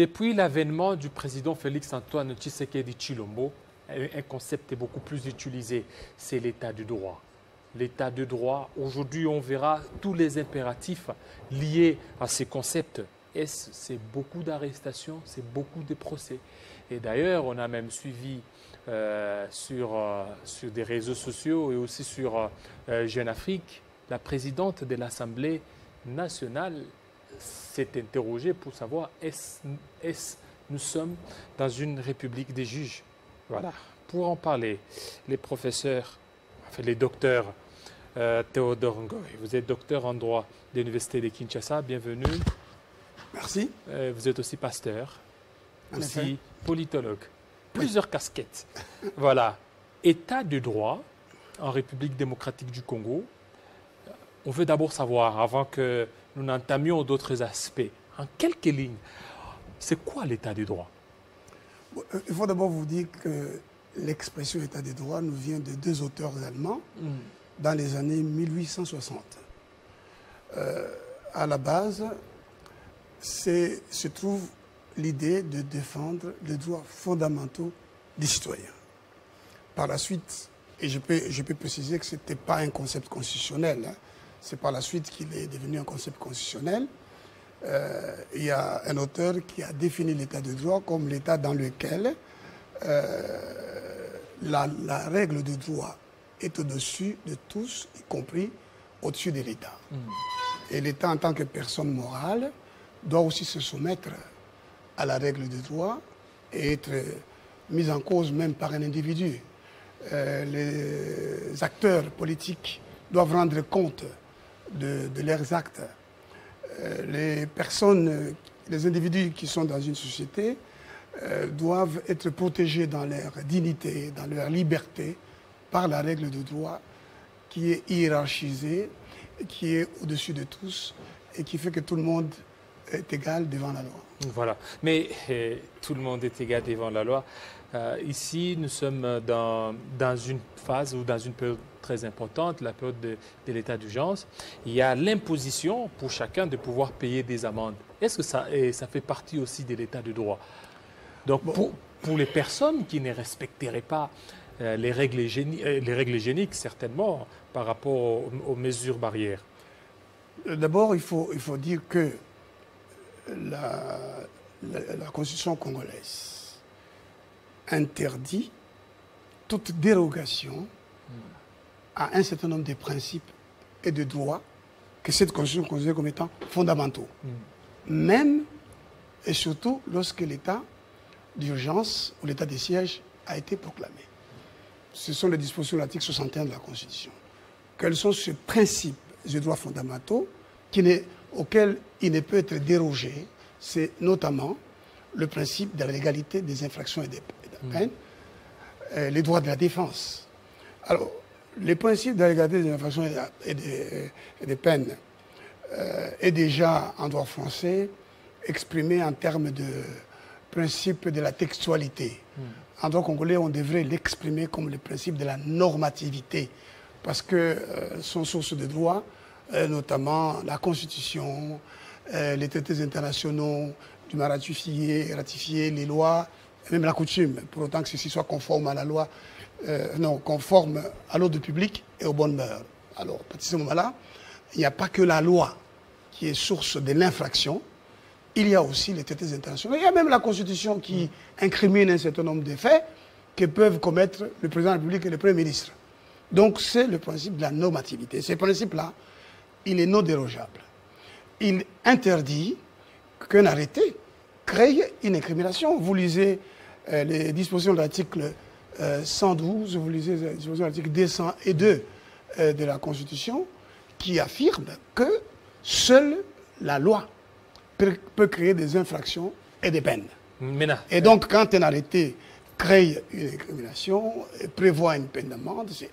Depuis l'avènement du président Félix-Antoine Tshisekedi Tshilombo, un concept est beaucoup plus utilisé, c'est l'état de droit. L'état de droit, aujourd'hui on verra tous les impératifs liés à ces concepts. C'est beaucoup d'arrestations, c'est beaucoup de procès. Et d'ailleurs, on a même suivi sur des réseaux sociaux et aussi sur Jeune Afrique, la présidente de l'Assemblée nationale s'est interrogée pour savoir nous sommes dans une république des juges. Voilà. Pour en parler, les professeurs, enfin les docteurs Théodore Ngoy, vous êtes docteur en droit de l'Université de Kinshasa, bienvenue. Merci. Vous êtes aussi pasteur, aussi politologue, plusieurs casquettes. Voilà. État de droit en République démocratique du Congo. On veut d'abord savoir, avant que nous n'entamions d'autres aspects, en quelques lignes, c'est quoi l'état de droit? Il faut d'abord vous dire que l'expression état de droit nous vient de deux auteurs allemands dans les années 1860. À la base, se trouve l'idée de défendre les droits fondamentaux des citoyens. Par la suite, et je peux préciser que ce n'était pas un concept constitutionnel, hein, c'est par la suite qu'il est devenu un concept constitutionnel. Il y a un auteur qui a défini l'état de droit comme l'état dans lequel la règle de droit est au-dessus de tous, y compris au-dessus de l'État. Et l'État, en tant que personne morale, doit aussi se soumettre à la règle de droit et être mis en cause même par un individu. Les acteurs politiques doivent rendre compte de leurs actes. Les personnes, les individus qui sont dans une société doivent être protégés dans leur dignité, dans leur liberté, par la règle de droit qui est hiérarchisée, qui est au-dessus de tous et qui fait que tout le monde est égal devant la loi. Voilà. Mais tout le monde est égal devant la loi. Ici, nous sommes dans une phase ou dans une période très importante, la période de l'état d'urgence. Il y a l'imposition pour chacun de pouvoir payer des amendes. Est-ce que ça fait partie aussi de l'état de droit? Donc, pour les personnes qui ne respecteraient pas les règles hygiéniques, certainement, par rapport aux mesures barrières. D'abord, il faut dire que la Constitution congolaise interdit toute dérogation à un certain nombre de principes et de droits que cette Constitution considère comme étant fondamentaux. Même et surtout lorsque l'état d'urgence ou l'état de siège a été proclamé. Ce sont les dispositions de l'article 61 de la Constitution. Quels sont ces principes et droits fondamentaux auxquels il ne peut être dérogé? C'est notamment le principe de la légalité des infractions et des peines, les droits de la défense. Alors, les principes de la légalité des infractions et des peines est déjà en droit français exprimé en termes de principe de la textualité. En droit congolais, on devrait l'exprimer comme le principe de la normativité, parce que son source de droit, notamment la Constitution, les traités internationaux, du mal ratifier les lois, même la coutume, pour autant que ceci soit conforme à la loi, conforme à l'ordre public et aux bonnes mœurs. Alors, à ce moment-là, il n'y a pas que la loi qui est source de l'infraction, il y a aussi les traités internationaux. Il y a même la Constitution qui incrimine un certain nombre de faits que peuvent commettre le président de la République et le Premier ministre. Donc, c'est le principe de la normativité. Ce principe-là, il est non dérogeable. Il interdit qu'un arrêté crée une incrimination. Vous lisez les dispositions de l'article 112, vous lisez les dispositions de l'article 202 de la Constitution qui affirme que seule la loi peut créer des infractions et des peines. Et donc, quand un arrêté crée une incrimination et prévoit une peine d'amende, c'est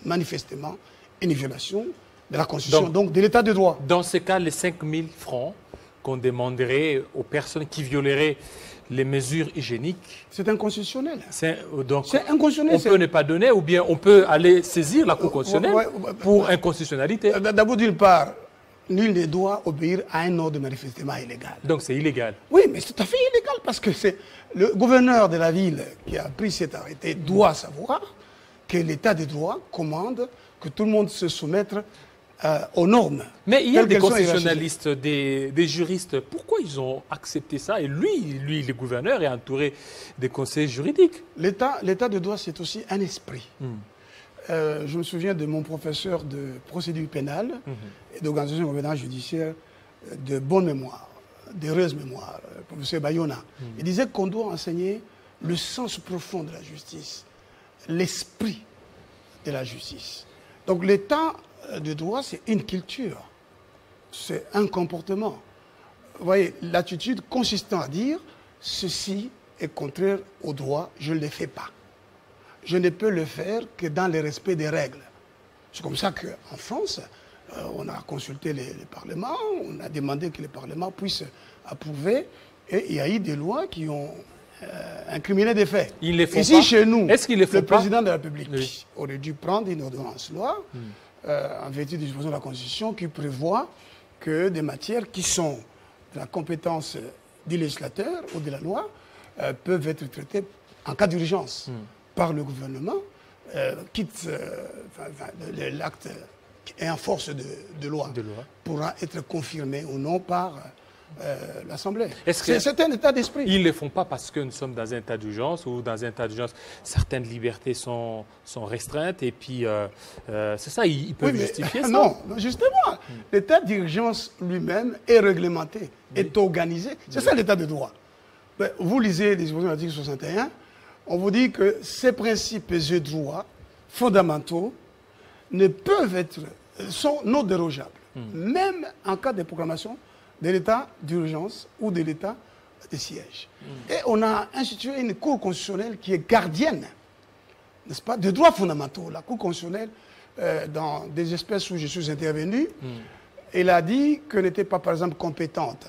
manifestement une violation de la Constitution, donc de l'état de droit. Dans ce cas, les 5 000 francs qu'on demanderait aux personnes qui violeraient les mesures hygiéniques... C'est inconstitutionnel. C'est inconstitutionnel. On peut ne pas donner ou bien on peut aller saisir la Cour constitutionnelle pour inconstitutionnalité. D'abord, d'une part, nul ne doit obéir à un ordre manifestement illégal. Donc c'est illégal. Oui, mais c'est tout à fait illégal parce que c'est le gouverneur de la ville qui a pris cet arrêté doit savoir que l'état de droit commande que tout le monde se soumette aux normes. Mais il y a telles des qu'elles sont constitutionnalistes, des juristes. Pourquoi ils ont accepté ça? Et lui, le gouverneur, est entouré des conseils juridiques. L'état de droit, c'est aussi un esprit. Je me souviens de mon professeur de procédure pénale et d'organisation de gouvernance judiciaire de bonne mémoire, d'heureuse mémoire, le professeur Bayona. Il disait qu'on doit enseigner le sens profond de la justice, l'esprit de la justice. Donc l'état de droit, c'est une culture, c'est un comportement. Vous voyez, l'attitude consistant à dire ceci est contraire au droit, je ne le fais pas. Je ne peux le faire que dans le respect des règles. C'est comme ça qu'en France, on a consulté les parlements, on a demandé que les parlements puissent approuver, et il y a eu des lois qui ont incriminé des faits. Ils les font Ici, pas. chez nous, le président de la République oui. aurait dû prendre une ordonnance-loi en vertu des dispositions de la Constitution qui prévoit que des matières qui sont de la compétence du législateur ou de la loi peuvent être traitées en cas d'urgence par le gouvernement, quitte l'acte qui est en force de loi pourra être confirmé ou non par l'Assemblée. C'est un état d'esprit. Ils ne le font pas parce que nous sommes dans un état d'urgence ou dans un état d'urgence, certaines libertés sont restreintes et puis c'est ça, ils peuvent justifier ça. Non, justement, l'état d'urgence lui-même est réglementé, est organisé. C'est ça l'état de droit. Vous lisez les dispositions de l'article 61, on vous dit que ces principes et droits fondamentaux ne peuvent être, sont non dérogeables, même en cas de proclamation de l'état d'urgence ou de l'état de siège. Et on a institué une cour constitutionnelle qui est gardienne, n'est-ce pas, des droits fondamentaux. La cour constitutionnelle, dans des espèces où je suis intervenu, elle a dit qu'elle n'était pas, par exemple, compétente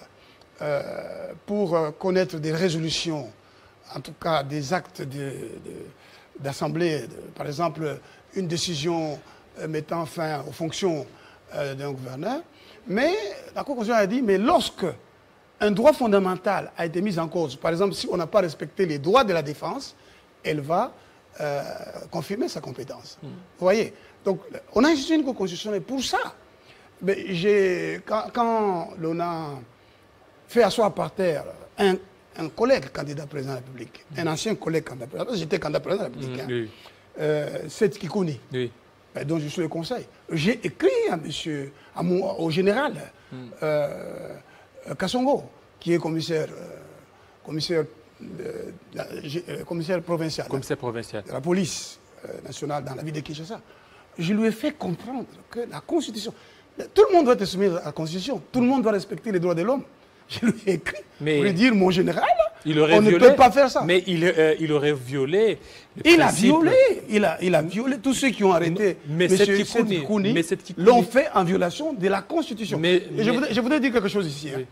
pour connaître des résolutions, en tout cas des actes d'assemblée, par exemple, une décision mettant fin aux fonctions d'un gouverneur. Mais la Cour constitutionnelle a dit, mais lorsque un droit fondamental a été mis en cause, par exemple, si on n'a pas respecté les droits de la défense, elle va confirmer sa compétence. Vous voyez? Donc, on a institué une Cour constitutionnelle pour ça. Mais quand l'on a fait asseoir par terre un collègue candidat président de la République, un ancien collègue candidat président, j'étais candidat président de la République, Seth Kikouni, dont je suis le conseil. J'ai écrit au général Kassongo, qui est commissaire provincial, de la police nationale dans la ville de Kinshasa. Je lui ai fait comprendre que la Constitution, tout le monde doit être soumis à la Constitution, tout le monde doit respecter les droits de l'homme. Je lui ai écrit pour lui dire, mon général, on ne peut pas faire ça. Mais il aurait violé il a violé tous ceux qui ont arrêté M. Kikouni l'ont fait en violation de la Constitution. Je voudrais dire quelque chose ici. Oui.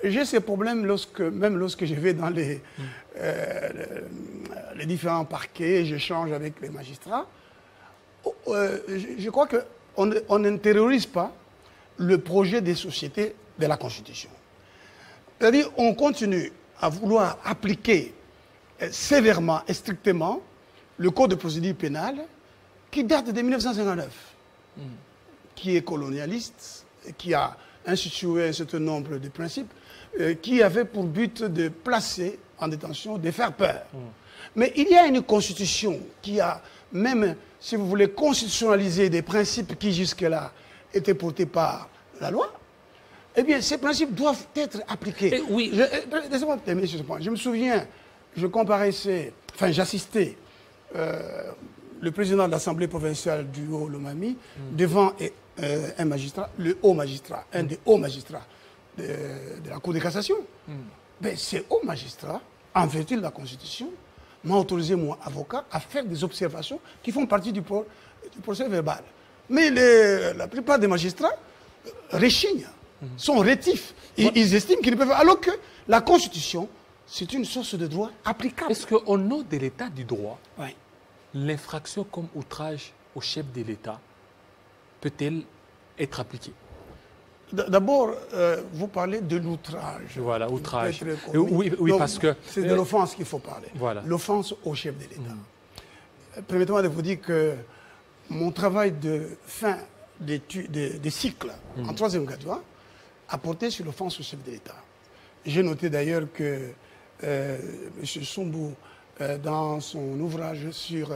J'ai ces problèmes même lorsque je vais dans les différents parquets, j'échange avec les magistrats. Je crois qu'on n'intériorise pas le projet des sociétés de la Constitution. C'est-à-dire qu'on continue à vouloir appliquer sévèrement et strictement le Code de procédure pénale qui date de 1959, qui est colonialiste, qui a institué un certain nombre de principes, qui avait pour but de placer en détention, de faire peur. Mais il y a une constitution qui a même, si vous voulez, constitutionnalisé des principes qui jusque-là étaient portés par la loi. Eh bien, ces principes doivent être appliqués. Oui. Laissez-moi terminer sur ce point. Je me souviens, j'assistais le président de l'Assemblée provinciale du Haut-Lomami devant un magistrat, un des hauts magistrats de la Cour de cassation. Ben, ces hauts magistrats, en vertu de la Constitution, m'ont autorisé, moi, avocat, à faire des observations qui font partie du procès verbal. Mais la plupart des magistrats rechignent, sont rétifs. Ils estiment qu'ils ne peuvent pas. Alors que la Constitution, c'est une source de droit applicable. Est-ce qu'au nom de l'état du droit, l'infraction comme outrage au chef de l'État peut-elle être appliquée? D'abord, vous parlez de l'outrage. Voilà, outrage. Oui, donc, parce que... C'est de l'offense qu'il faut parler. Voilà. L'offense au chef de l'État. Permettez-moi de vous dire que mon travail de fin des cycles en troisième graduat a porté sur l'offense au chef de l'État. J'ai noté d'ailleurs que M. Soumbou, dans son ouvrage sur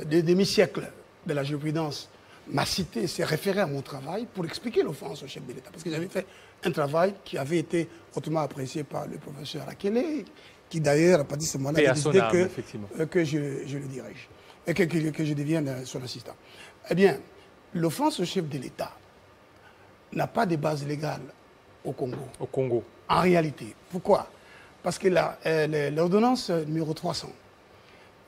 des demi-siècles de la jurisprudence, m'a cité, s'est référé à mon travail pour expliquer l'offense au chef de l'État. Parce que j'avais fait un travail qui avait été hautement apprécié par le professeur Akele, qui d'ailleurs, à partir de ce moment-là, a décidé que je le dirige et que je devienne son assistant. Eh bien, l'offense au chef de l'État n'a pas de base légale au Congo. Au Congo. En réalité. Pourquoi? Parce que l'ordonnance numéro 300,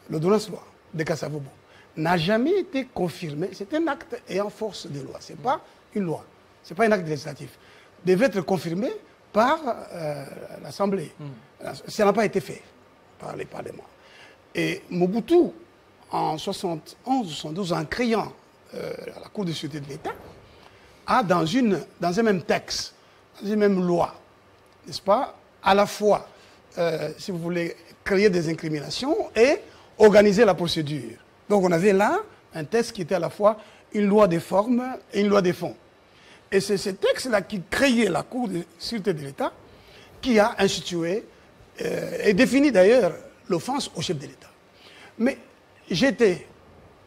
l'ordonnance loi de Kassavobo, n'a jamais été confirmée. C'est un acte ayant force de loi. Ce n'est pas une loi. Ce n'est pas un acte législatif. Devait être confirmé par l'Assemblée. Ça n'a pas été fait par les parlements. Et Mobutu, en 71-72, en créant la Cour de sûreté de l'État, a dans un même texte, dans une même loi, n'est-ce pas, à la fois, si vous voulez, créer des incriminations et organiser la procédure. Donc on avait là un texte qui était à la fois une loi des formes et une loi des fonds. Et c'est ce texte-là qui créait la Cour de sûreté de l'État qui a institué et défini d'ailleurs l'offense au chef de l'État. Mais j'étais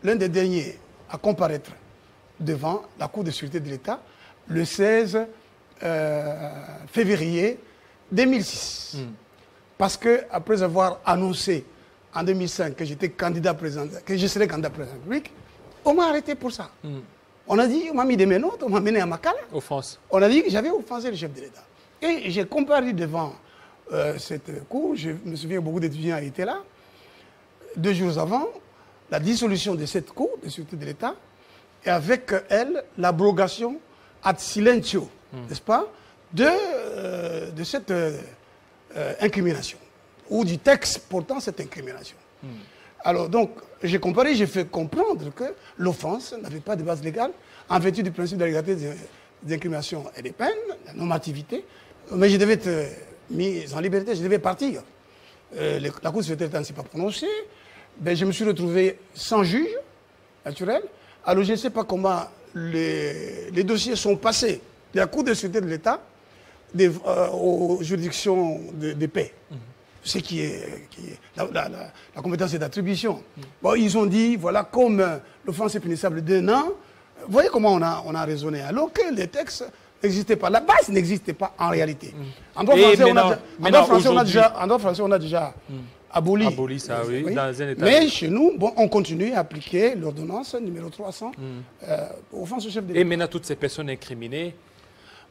l'un des derniers à comparaître devant la Cour de sûreté de l'État le 16 février 2006. Parce qu'après avoir annoncé en 2005 que j'étais candidat président, que je serais candidat président de la République, on m'a arrêté pour ça. On a dit, on m'a mis des menottes, on m'a mené à Makala. Offense. On a dit que j'avais offensé le chef de l'État. Et j'ai comparu devant cette cour, je me souviens que beaucoup d'étudiants étaient là, 2 jours avant, la dissolution de cette cour de sûreté de l'État, et avec elle, l'abrogation ad silentio, n'est-ce pas, de cette incrimination, ou du texte portant cette incrimination. Alors donc, j'ai comparé, j'ai fait comprendre que l'offense n'avait pas de base légale, en vertu du principe de la légalité des incriminations et des peines, la normativité, mais je devais être mis en liberté, je devais partir. La Cour de sûreté de l'État ne s'est pas prononcée, ben, je me suis retrouvé sans juge, naturel. Alors je ne sais pas comment les dossiers sont passés de la Cour de sûreté de l'État aux juridictions de paix. Ce qui est la compétence d'attribution. Bon, ils ont dit, voilà, comme l'offense est punissable d'1 an, vous voyez comment on a raisonné, alors que les textes n'existaient pas. La base n'existait pas en réalité. En droit français, on a déjà aboli ça, oui, dans un état. Mais chez nous, bon, on continue à appliquer l'ordonnance numéro 300 offense au chef de l'État. Et maintenant, toutes ces personnes incriminées...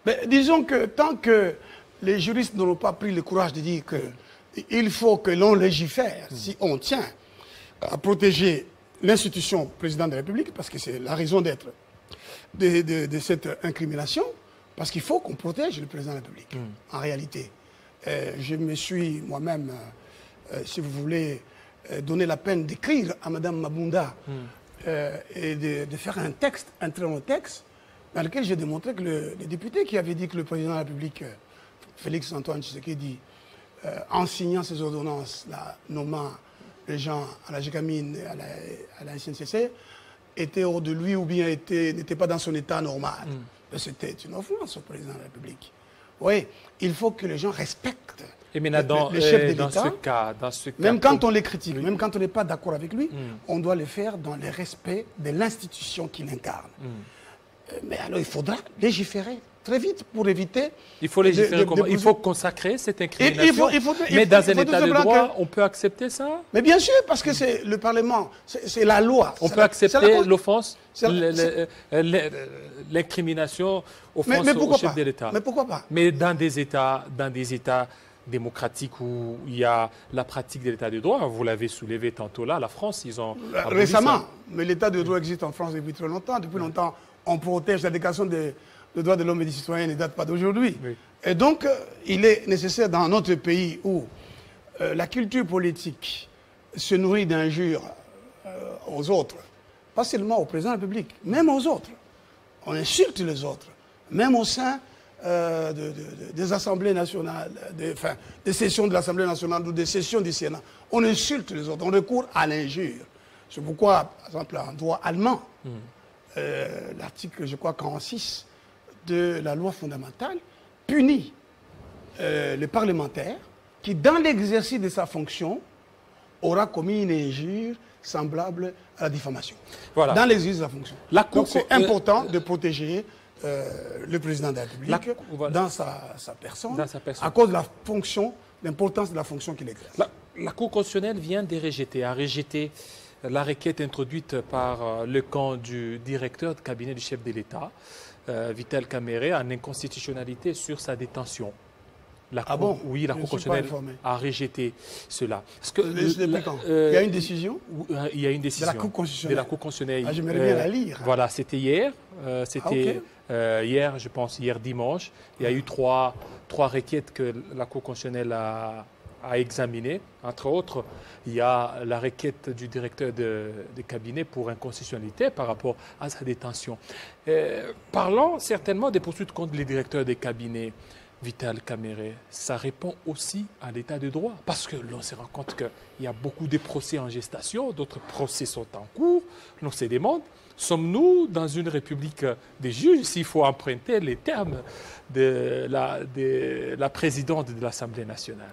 Mais disons que tant que les juristes n'auront pas pris le courage de dire qu'il faut que l'on légifère, si on tient à protéger l'institution président de la République, parce que c'est la raison d'être de cette incrimination, parce qu'il faut qu'on protège le président de la République, en réalité. Je me suis moi-même, si vous voulez, donné la peine d'écrire à Mme Mabunda et de faire un texte, un très long texte, dans lequel j'ai démontré que le député qui avait dit que le président de la République, Félix Antoine Tshisekedi, en signant ses ordonnances, nommant les gens à la GECAMINE et à la SNCC, était hors de lui ou bien n'était pas dans son état normal. C'était une offense au président de la République. Oui, il faut que les gens respectent le chef de l'État. Dans ce cas, même quand on les critique, même quand on n'est pas d'accord avec lui, on doit le faire dans le respect de l'institution qu'il incarne. Mais alors il faudra légiférer très vite pour éviter... Il faut légiférer comment? Il faut consacrer cette incrimination. Mais dans un état de droit, on peut accepter ça? Mais bien sûr, parce que c'est le Parlement, c'est la loi. On peut accepter l'offense, l'incrimination, offense au chef de l'État. Mais pourquoi pas? Mais dans des États démocratiques où il y a la pratique de l'état de droit, vous l'avez soulevé tantôt là, la France, ils ont... Récemment, mais l'état de droit existe en France depuis très longtemps. Depuis longtemps, on protège la déclaration des droits de l'homme et des citoyens, ne date pas d'aujourd'hui. Oui. Et donc, il est nécessaire dans notre pays où la culture politique se nourrit d'injures aux autres, pas seulement au président de la République, même aux autres. On insulte les autres. même au sein des assemblées nationales, des sessions de l'Assemblée nationale ou des sessions du Sénat. On insulte les autres, on recourt à l'injure. C'est pourquoi, par exemple, en droit allemand, l'article, je crois, 46 de la loi fondamentale punit le parlementaire qui, dans l'exercice de sa fonction, aura commis une injure semblable à la diffamation. Voilà. Dans l'exercice de sa fonction. Donc c'est important de protéger le président de la République dans sa personne, à cause de la fonction, l'importance de la fonction qu'il exerce. La Cour constitutionnelle vient a rejeté la requête introduite par le camp du directeur de cabinet du chef de l'État, Vital Kamerhe, en inconstitutionnalité sur sa détention. Oui, la Cour constitutionnelle a rejeté cela. Parce que, il y a une décision. Il y a une décision de la Cour constitutionnelle. J'aimerais bien la lire. Voilà, c'était hier. Hier, je pense, hier dimanche. Il y a eu trois requêtes que la Cour constitutionnelle a examinées. Entre autres, il y a la requête du directeur de cabinet pour inconstitutionnalité par rapport à sa détention. Parlant certainement des poursuites contre les directeurs des cabinets, Vital Kamerhe, ça répond aussi à l'état de droit. Parce que l'on se rend compte qu'il y a beaucoup de procès en gestation, d'autres procès sont en cours. L'on se demande, sommes-nous dans une république des juges, s'il faut emprunter les termes de la présidente de l'Assemblée nationale?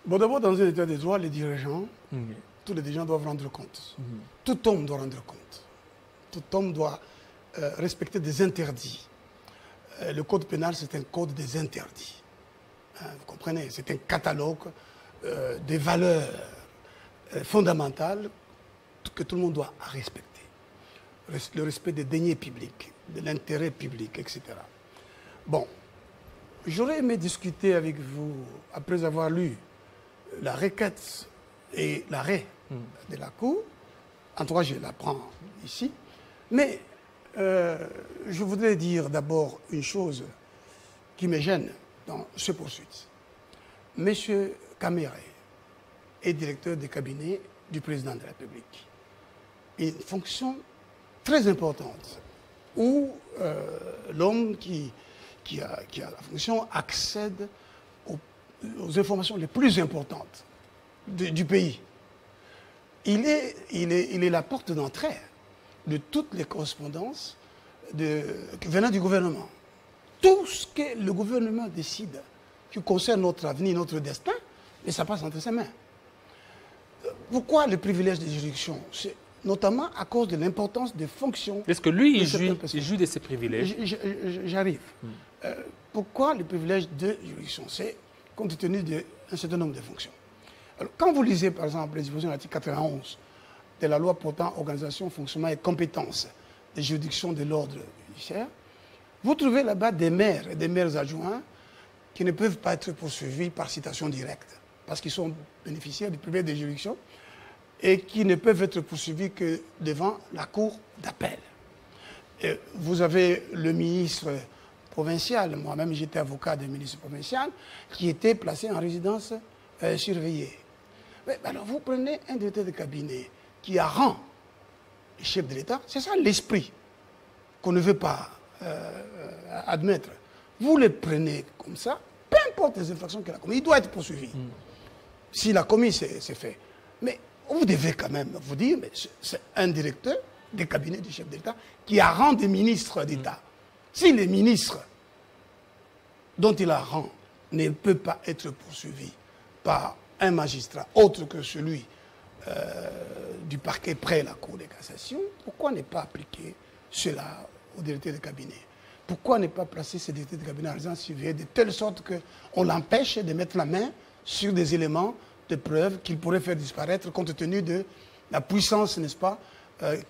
Bon, d'abord, dans un état de droit, les dirigeants, tous les dirigeants doivent rendre compte. Tout homme doit rendre compte. Tout homme doit respecter des interdits. Le code pénal, c'est un code des interdits. Vous comprenez? C'est un catalogue des valeurs fondamentales que tout le monde doit respecter. Le respect des deniers publics, de l'intérêt public, etc. Bon, j'aurais aimé discuter avec vous, après avoir lu la requête et l'arrêt de la Cour. En tout cas, je la prends ici. Mais je voudrais dire d'abord une chose qui me gêne dans ce poursuite. Monsieur Kamerhe est directeur de cabinet du président de la République. Une fonction très importante où l'homme qui a la fonction accède aux informations les plus importantes du pays. Il est la porte d'entrée de toutes les correspondances venant du gouvernement. Tout ce que le gouvernement décide qui concerne notre avenir, notre destin, et ça passe entre ses mains. Pourquoi le privilège de juridiction? C'est notamment à cause de l'importance des fonctions. Est-ce que lui, il joue de ses privilèges? J'arrive. Pourquoi le privilège de juridiction? C'est compte tenu d'un certain nombre de fonctions. Alors, quand vous lisez, par exemple, les dispositions de l'article 91 de la loi portant organisation, fonctionnement et compétences des juridictions de l'ordre judiciaire, vous trouvez là-bas des maires et des maires adjoints qui ne peuvent pas être poursuivis par citation directe, parce qu'ils sont bénéficiaires du privilège de juridiction et qui ne peuvent être poursuivis que devant la cour d'appel. Vous avez le ministre provincial, moi-même j'étais avocat du ministre provincial, qui était placé en résidence surveillée. Mais, alors vous prenez un directeur de cabinet qui a rang chef de l'État, c'est ça l'esprit qu'on ne veut pas admettre. Vous le prenez comme ça, peu importe les infractions qu'il a commises, il doit être poursuivi. S'il a commis, c'est fait. Mais vous devez quand même vous dire, c'est un directeur des cabinets du chef de l'État qui a rang de ministre d'État. Si les ministres dont il a rang ne peut pas être poursuivi par un magistrat autre que celui du parquet près la Cour de cassation, pourquoi ne pas appliquer cela au directeur de cabinet? Pourquoi ne pas placer ce directeur de cabinet en résidence surveillée de telle sorte qu'on l'empêche de mettre la main sur des éléments de preuve qu'il pourrait faire disparaître compte tenu de la puissance, n'est-ce pas,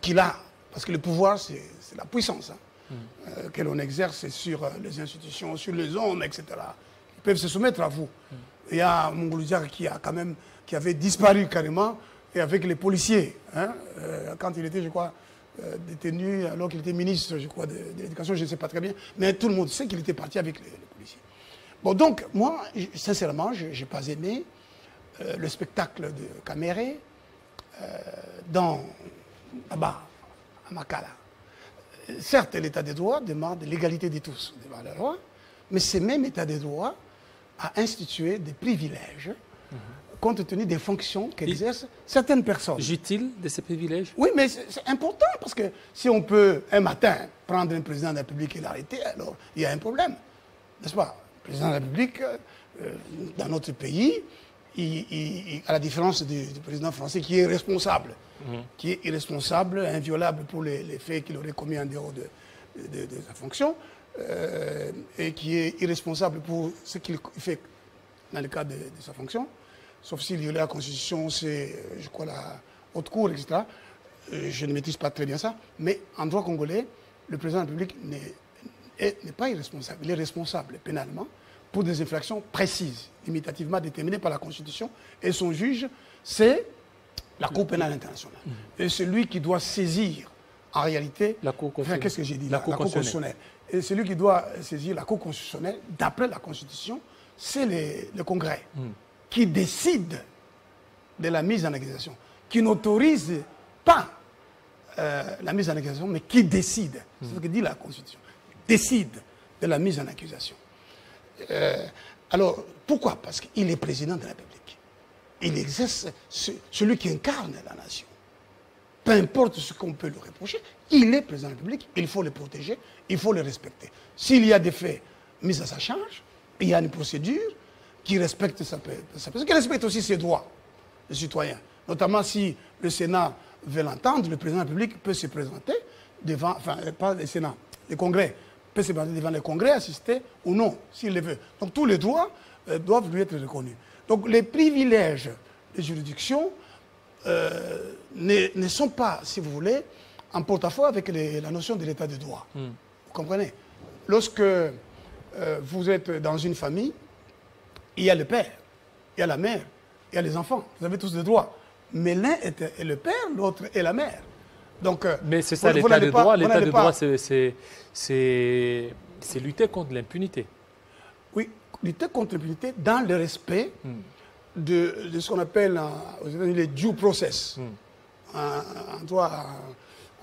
qu'il a? Parce que le pouvoir, c'est la puissance que l'on exerce sur les institutions, sur les hommes, etc. Ils peuvent se soumettre à vous. Il y a Mongoluziak qui avait disparu carrément, et avec les policiers, quand il était, je crois, détenu, alors qu'il était ministre, je crois, de l'éducation, je ne sais pas très bien, mais tout le monde sait qu'il était parti avec les policiers. Bon, donc, moi, sincèrement, je n'ai pas aimé le spectacle de Kamerhe là-bas, à Makala. certes, l'état de droit demande l'égalité de tous devant la loi, mais ce même état de droit a institué des privilèges compte tenu des fonctions qu'exercent certaines personnes. Jouit-il de ces privilèges? Oui, mais c'est important parce que si on peut, un matin, prendre un président de la République et l'arrêter, alors il y a un problème. N'est-ce pas? Le président de la République, dans notre pays, à la différence du président français qui est responsable, qui est irresponsable, inviolable pour les faits qu'il aurait commis en dehors de sa fonction, et qui est irresponsable pour ce qu'il fait dans le cadre de sa fonction, sauf s'il violait la Constitution, c'est, je crois, la haute cour, etc. Je ne maîtrise pas très bien ça, mais en droit congolais, le président de la République n'est pas irresponsable. Il est responsable pénalement pour des infractions précises, limitativement déterminées par la Constitution, et son juge, c'est la Cour pénale internationale. Et c'est lui qui doit saisir, en réalité, la Cour constitutionnelle. Qu'est-ce que j'ai dit? La Cour constitutionnelle. Et celui qui doit saisir la Cour constitutionnelle, d'après la Constitution, c'est le Congrès qui décide de la mise en accusation, qui n'autorise pas la mise en accusation, mais qui décide. C'est ce que dit la Constitution. Décide de la mise en accusation. Alors, pourquoi? Parce qu'il est président de la République. Il exerce celui qui incarne la nation. Peu importe ce qu'on peut lui reprocher, il est président de la République, il faut le protéger, il faut le respecter. S'il y a des faits mis à sa charge, il y a une procédure qui respecte sa personne, qui respecte aussi ses droits de citoyen. Notamment si le Sénat veut l'entendre, le président de la République peut se présenter devant, enfin, pas le Sénat, le Congrès, peut se présenter devant le Congrès, assister ou non, s'il le veut. Donc tous les droits doivent lui être reconnus. Donc les privilèges de juridiction ne sont pas, si vous voulez, en porte-à-faux avec la notion de l'état de droit. Vous comprenez? Lorsque vous êtes dans une famille, il y a le père, il y a la mère, il y a les enfants. Vous avez tous des droits. Mais l'un est le père, l'autre est la mère. Donc, mais c'est ça l'état de droit. L'état de droit, c'est lutter contre l'impunité. Oui, lutter contre l'impunité dans le respect de ce qu'on appelle aux États-Unis les due process. En droit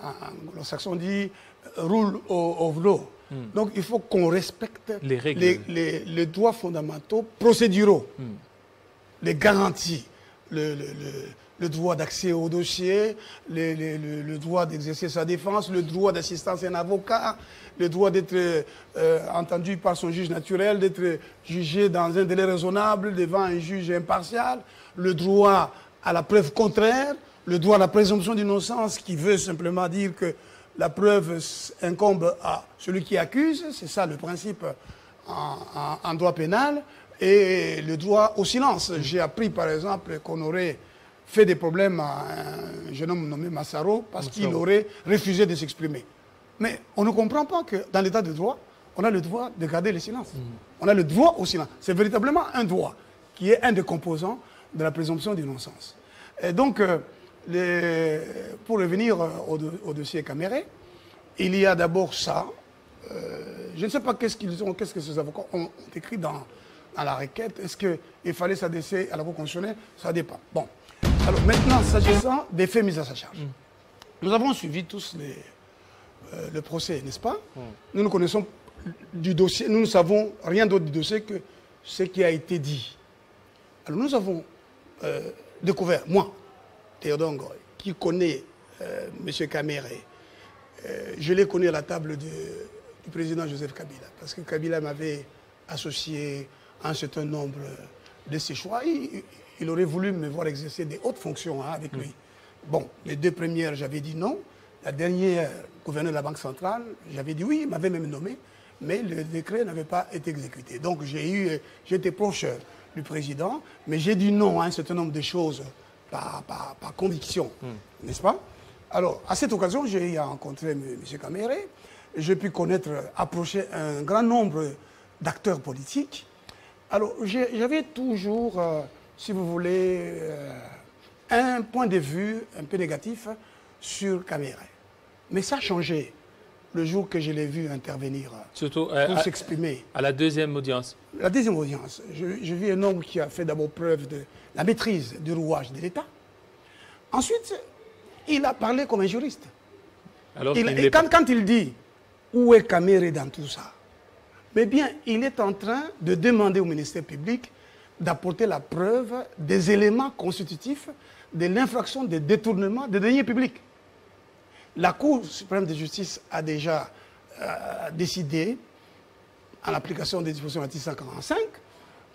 anglo-saxon, on dit rule of law. Donc il faut qu'on respecte les règles, les droits fondamentaux procéduraux, les garanties, le droit d'accès au dossier, le droit d'exercer sa défense, le droit d'assistance à un avocat, le droit d'être entendu par son juge naturel, d'être jugé dans un délai raisonnable devant un juge impartial, le droit à la preuve contraire, le droit à la présomption d'innocence qui veut simplement dire que la preuve incombe à celui qui accuse, c'est ça le principe en droit pénal, et le droit au silence. J'ai appris par exemple qu'on aurait fait des problèmes à un jeune homme nommé Massaro parce qu'il aurait refusé de s'exprimer. Mais on ne comprend pas que dans l'état de droit, on a le droit de garder le silence. On a le droit au silence. C'est véritablement un droit qui est un des composants de la présomption d'innocence. Et donc, pour revenir au dossier Caméré, il y a d'abord ça. Je ne sais pas qu'est-ce que ces avocats ont écrit dans la requête. Est-ce qu'il fallait s'adresser à la Cour constitutionnelle? Ça dépend. Bon. Alors maintenant, s'agissant des faits mis à sa charge. Nous avons suivi tous le procès, n'est-ce pas? Nous connaissons du dossier, nous ne savons rien d'autre du dossier que ce qui a été dit. Alors nous avons découvert, moi, Théodore Ngoy, qui connaît M. Caméré, je l'ai connu à la table du président Joseph Kabila, parce que Kabila m'avait associé à un certain nombre de ses choix. Il aurait voulu me voir exercer des hautes fonctions avec lui. Bon, les deux premières, j'avais dit non. La dernière, gouverneur de la Banque centrale, j'avais dit oui, il m'avait même nommé, mais le décret n'avait pas été exécuté. Donc j'étais proche du président, mais j'ai dit non à un certain nombre de choses par conviction, n'est-ce pas? Alors, à cette occasion, j'ai rencontré M. Caméré, j'ai pu connaître, approcher un grand nombre d'acteurs politiques. Alors, j'avais toujours, si vous voulez, un point de vue un peu négatif sur Caméré. Mais ça a changé le jour que je l'ai vu intervenir, surtout pour s'exprimer. À la deuxième audience. La deuxième audience. Je vis un homme qui a fait d'abord preuve de la maîtrise du rouage de l'État. Ensuite, il a parlé comme un juriste. Alors quand il dit où est Kamere dans tout ça, mais bien, il est en train de demander au ministère public d'apporter la preuve des éléments constitutifs de l'infraction de détournement de deniers publics. La Cour suprême de justice a déjà décidé, en application des dispositions de l'article 145,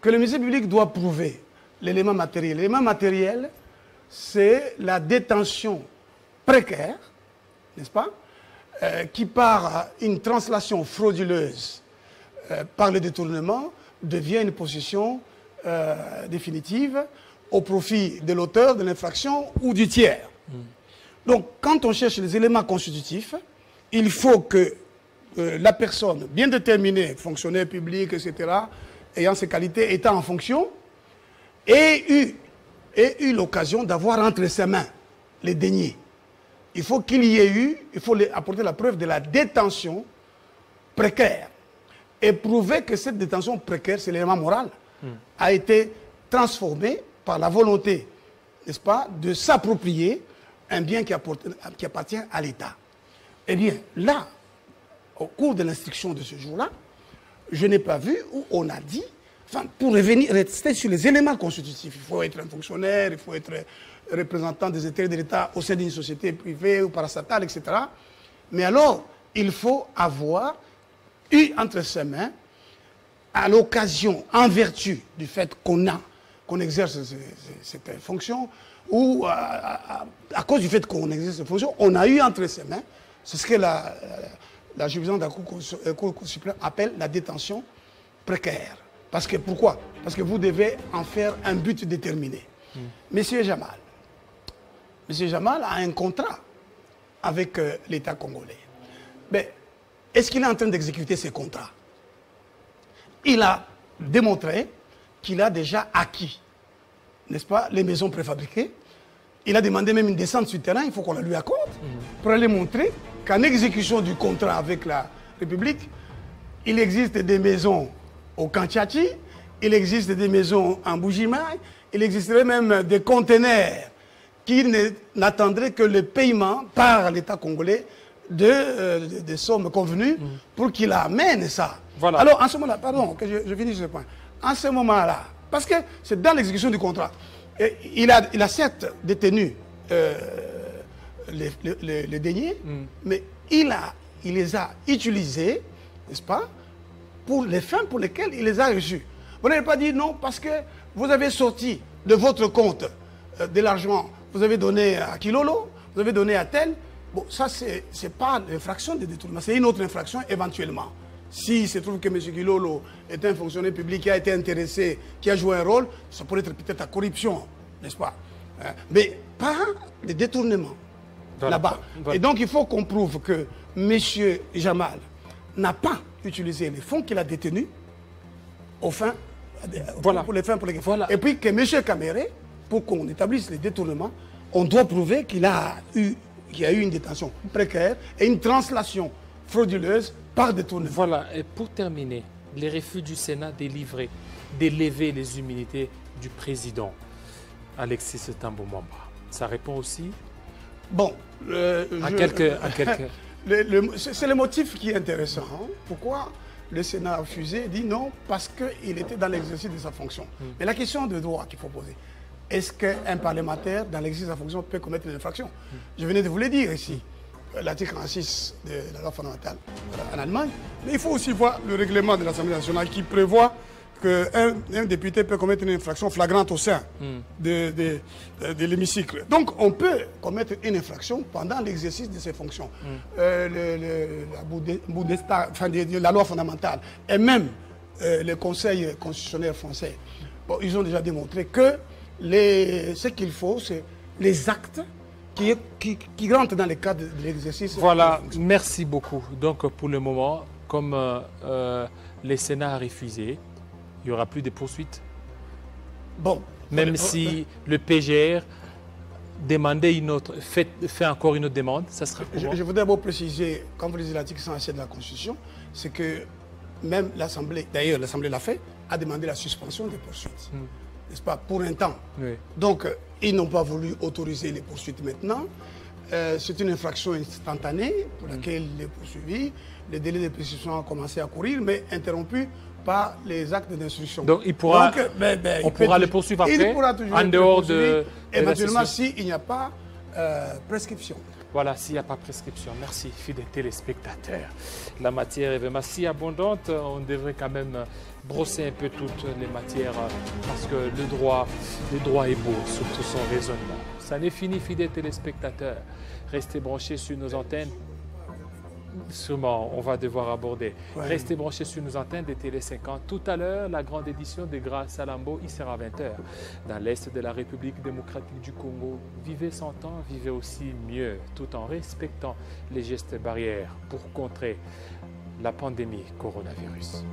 que le ministère public doit prouver l'élément matériel. L'élément matériel, c'est la détention précaire, n'est-ce pas, qui par une translation frauduleuse par le détournement devient une possession définitive au profit de l'auteur de l'infraction ou du tiers. Donc, quand on cherche les éléments constitutifs, il faut que la personne bien déterminée, fonctionnaire public, etc., ayant ses qualités, étant en fonction, ait eu l'occasion d'avoir entre ses mains les deniers. Il faut qu'il y ait eu, il faut apporter la preuve de la détention précaire et prouver que cette détention précaire, c'est l'élément moral, a été transformée par la volonté, n'est-ce pas, de s'approprier un bien qui appartient à l'État. Eh bien, là, au cours de l'instruction de ce jour-là, je n'ai pas vu où on a dit, enfin, pour rester sur les éléments constitutifs, il faut être un fonctionnaire, il faut être représentant des intérêts de l'État au sein d'une société privée ou parastatale, etc. Mais alors, il faut avoir eu entre ses mains, à l'occasion, en vertu du fait qu'on exerce cette fonction, ou à cause du fait qu'on exerce cette fonction, on a eu entre ses mains, c'est ce que la jurisprudence de la Cour suprême appelle la détention précaire. Parce que, pourquoi? Parce que vous devez en faire un but déterminé. Monsieur Jamal a un contrat avec l'État congolais. Mais est-ce qu'il est en train d'exécuter ces contrats? Il a démontré qu'il a déjà acquis, n'est-ce pas, les maisons préfabriquées. Il a demandé même une descente sur le terrain, il faut qu'on la lui accorde, pour aller montrer qu'en exécution du contrat avec la République, il existe des maisons au Kantiati, il existe des maisons en Bujimaï, il existerait même des conteneurs qui n'attendraient que le paiement par l'État congolais des sommes convenues pour qu'il amène ça. Voilà. Alors, en ce moment-là, pardon, que je finisse ce point. En ce moment-là, parce que c'est dans l'exécution du contrat, il a certes détenu les deniers, mais il les a utilisés, n'est-ce pas, pour les fins pour lesquelles il les a reçus. Vous n'avez pas dit non parce que vous avez sorti de votre compte de l'argent, vous avez donné à Kilolo, vous avez donné à tel. Bon, ça, c'est pas l'infraction de détournement, c'est une autre infraction éventuellement. S'il se trouve que M. Kilolo est un fonctionnaire public qui a été intéressé, qui a joué un rôle, ça pourrait être peut-être la corruption, n'est-ce pas? Mais pas de détournement, là-bas. Voilà. Et donc, il faut qu'on prouve que M. Jamal n'a pas utilisé les fonds qu'il a détenus aux fins, pour les fins pour lesquelles. Voilà. Et puis que M. Kamere, pour qu'on établisse les détournements, on doit prouver qu'il y a eu une détention précaire et une translation frauduleuse par détournement. Voilà, et pour terminer, les refus du Sénat d'élever les immunités du président Alexis Thambwe Mwamba. Ça répond aussi c'est le motif qui est intéressant. Hein. Pourquoi le Sénat a refusé, dit non, parce qu'il était dans l'exercice de sa fonction. Mais la question de droit qu'il faut poser, est-ce qu'un parlementaire, dans l'exercice de sa fonction, peut commettre une infraction? Je venais de vous le dire ici, l'article 46 de la loi fondamentale en Allemagne. Mais il faut aussi voir le règlement de l'Assemblée nationale qui prévoit qu'un député peut commettre une infraction flagrante au sein de l'hémicycle. Donc on peut commettre une infraction pendant l'exercice de ses fonctions. La loi fondamentale et même le Conseil constitutionnel français, bon, ils ont déjà démontré que ce qu'il faut, c'est les actes qui rentrent dans le cadre de l'exercice. Voilà, merci beaucoup. Donc pour le moment, comme le Sénat a refusé, il n'y aura plus de poursuites. Bon. Même si le PGR demandait fait encore une autre demande, ça sera comment? Je voudrais d'abord préciser, quand vous lisez l'article 107 de la Constitution, c'est que même l'Assemblée, d'ailleurs l'Assemblée l'a fait, a demandé la suspension des poursuites. N'est-ce pas, pour un temps. Oui. Donc, ils n'ont pas voulu autoriser les poursuites maintenant. c'est une infraction instantanée pour laquelle il est poursuivi. Le délai de prescription a commencé à courir, mais interrompu par les actes d'instruction. Donc, il pourra, on pourra le poursuivre après, il pourra toujours en dehors éventuellement s'il n'y a pas prescription. Voilà, s'il n'y a pas prescription. Merci, fidèles téléspectateurs. La matière est vraiment si abondante, on devrait quand même brosser un peu toutes les matières parce que le droit est beau, surtout son raisonnement. Ça n'est fini, fidèles téléspectateurs. Restez branchés sur nos antennes. Sûrement, on va devoir aborder. Ouais. Restez branchés sur nos antennes de Télé 50. Tout à l'heure, la grande édition de Grâce à Lambo, il sera 20h. Dans l'Est de la République démocratique du Congo, vivez sans temps, vivez aussi mieux, tout en respectant les gestes barrières pour contrer la pandémie coronavirus.